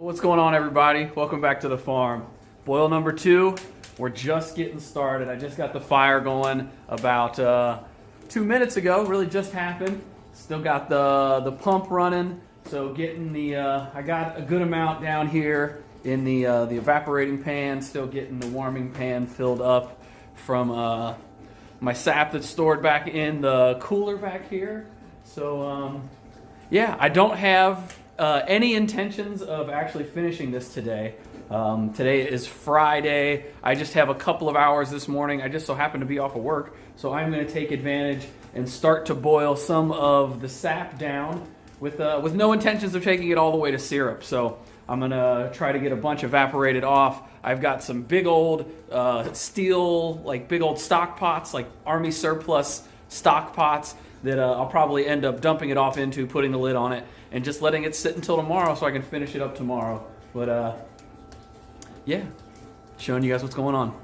What's going on, everybody? Welcome back to the farm. Boil number 2. We're just getting started. I just got the fire going about 2 minutes ago. Really just happened. Still got the pump running. So getting I got a good amount down here in the evaporating pan. Still getting the warming pan filled up from my sap that's stored back in the cooler back here. So yeah, I don't have any intentions of actually finishing this today. Today is Friday. I just have a couple of hours this morning. I just so happen to be off of work, so I'm going to take advantage and start to boil some of the sap down with no intentions of taking it all the way to syrup. So I'm going to try to get a bunch evaporated off. I've got some big old steel, like big old stock pots, like Army surplus stock pots that I'll probably end up dumping it off into, putting the lid on it, and just letting it sit until tomorrow so I can finish it up tomorrow. But yeah, showing you guys what's going on.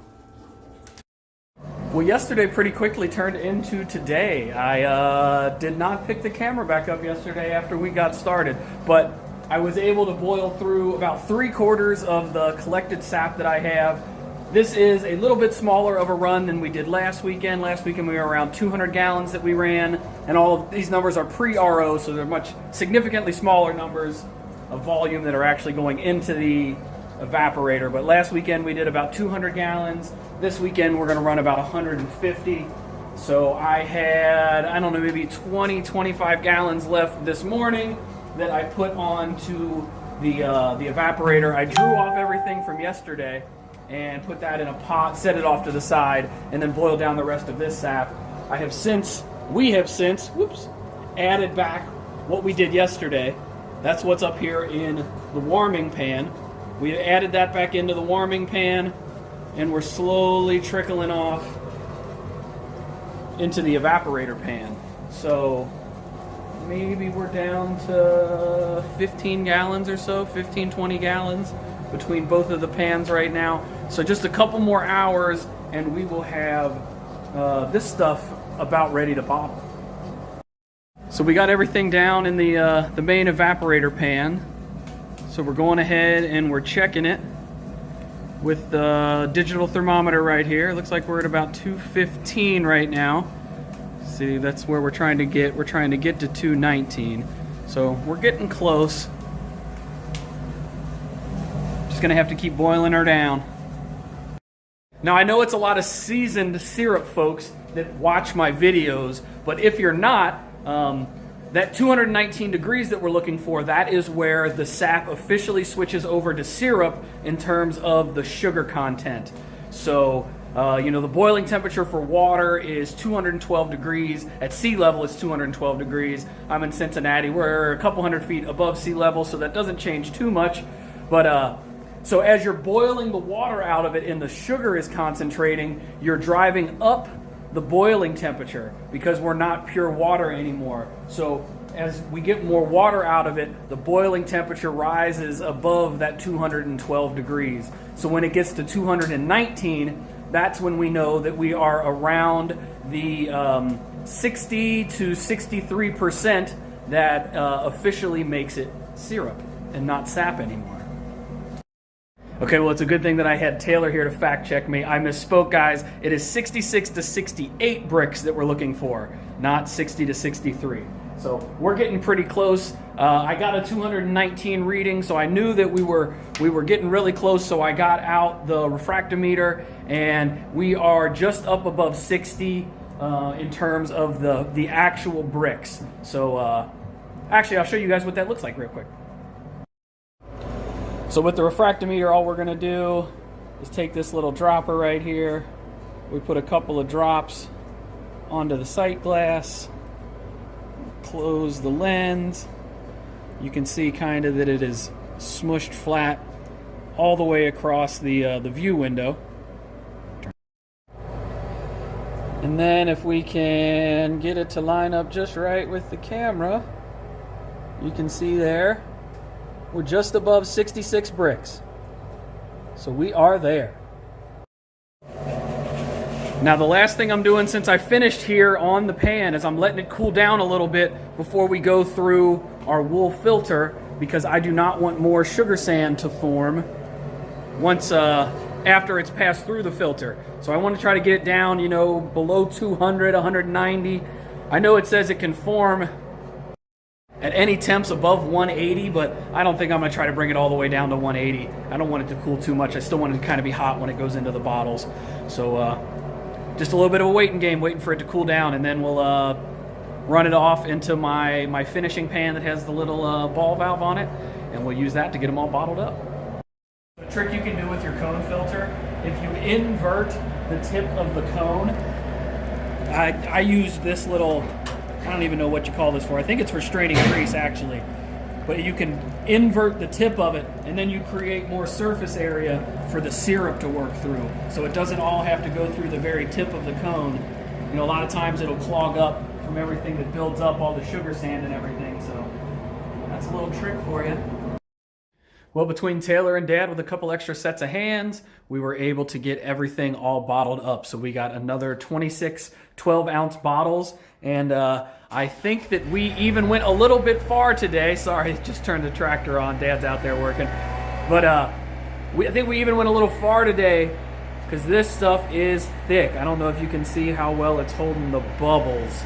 Well, yesterday pretty quickly turned into today. I did not pick the camera back up yesterday after we got started, but I was able to boil through about 3/4 of the collected sap that I have. This is a little bit smaller of a run than we did last weekend. Last weekend we were around 200 gallons that we ran, and all of these numbers are pre-RO, so they're much significantly smaller numbers of volume that are actually going into the evaporator. But last weekend we did about 200 gallons. This weekend we're going to run about 150. So I had, I don't know, maybe 20, 25 gallons left this morning that I put onto the evaporator. I drew off everything from yesterday and put that in a pot, set it off to the side, and then boil down the rest of this sap. We have since, added back what we did yesterday. That's what's up here in the warming pan. We added that back into the warming pan, and we're slowly trickling off into the evaporator pan. So maybe we're down to 15 gallons or so, 15, 20 gallons between both of the pans right now. So just a couple more hours and we will have this stuff about ready to bottle. So we got everything down in the main evaporator pan. So we're going ahead and we're checking it with the digital thermometer right here. It looks like we're at about 215 right now. See, that's where we're trying to get. We're trying to get to 219. So we're getting close. Just gonna have to keep boiling her down. Now I know it's a lot of seasoned syrup folks that watch my videos, but if you're not, that 219 degrees that we're looking for, that is where the sap officially switches over to syrup in terms of the sugar content. So, the boiling temperature for water is 212 degrees. At sea level, it's 212 degrees. I'm in Cincinnati. We're a couple hundred feet above sea level, so that doesn't change too much. But so as you're boiling the water out of it and the sugar is concentrating, you're driving up the boiling temperature because we're not pure water anymore. So as we get more water out of it, the boiling temperature rises above that 212 degrees. So when it gets to 219, that's when we know that we are around the 60 to 63% that officially makes it syrup and not sap anymore. Okay, well, it's a good thing that I had Taylor here to fact check me. I misspoke, guys. It is 66 to 68 bricks that we're looking for, not 60 to 63. So we're getting pretty close. I got a 219 reading, so I knew that we were getting really close. So I got out the refractometer, and we are just up above 60 in terms of the actual bricks. So actually, I'll show you guys what that looks like real quick. So with the refractometer, all we're going to do is take this little dropper right here. We put a couple of drops onto the sight glass, close the lens. You can see kind of that it is smushed flat all the way across the view window. And then if we can get it to line up just right with the camera, you can see there, we're just above 66 bricks. So we are there. Now the last thing I'm doing since I finished here on the pan is I'm letting it cool down a little bit before we go through our wool filter because I do not want more sugar sand to form once after it's passed through the filter. So I want to try to get it down, you know, below 200, 190. I know it says it can form at any temps above 180, but I don't think I'm going to try to bring it all the way down to 180. I don't want it to cool too much. I still want it to kind of be hot when it goes into the bottles. So just a little bit of a waiting game, waiting for it to cool down, and then we'll run it off into my finishing pan that has the little ball valve on it, and we'll use that to get them all bottled up. A trick you can do with your cone filter, if you invert the tip of the cone, I use this little, I don't even know what you call this for. I think it's for straining grease actually. But you can invert the tip of it, and then you create more surface area for the syrup to work through. So it doesn't all have to go through the very tip of the cone. You know, a lot of times it'll clog up from everything that builds up all the sugar sand and everything. So that's a little trick for you. Well, between Taylor and Dad with a couple extra sets of hands, we were able to get everything all bottled up. So we got another 26 12-ounce bottles, and I think that we even went a little bit far today. Sorry, just turned the tractor on. Dad's out there working. But I think we even went a little far today because this stuff is thick. I don't know if you can see how well it's holding the bubbles,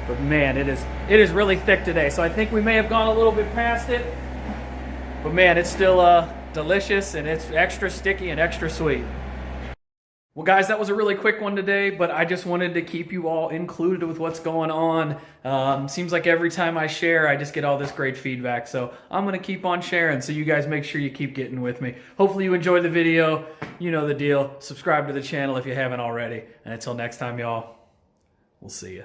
but man, it is really thick today. So I think we may have gone a little bit past it. But man, it's still delicious, and it's extra sticky and extra sweet. Well guys, that was a really quick one today, but I just wanted to keep you all included with what's going on. Seems like every time I share, I just get all this great feedback. So I'm gonna keep on sharing, so you guys make sure you keep getting with me. Hopefully you enjoyed the video. You know the deal. Subscribe to the channel if you haven't already. And until next time, y'all, we'll see you.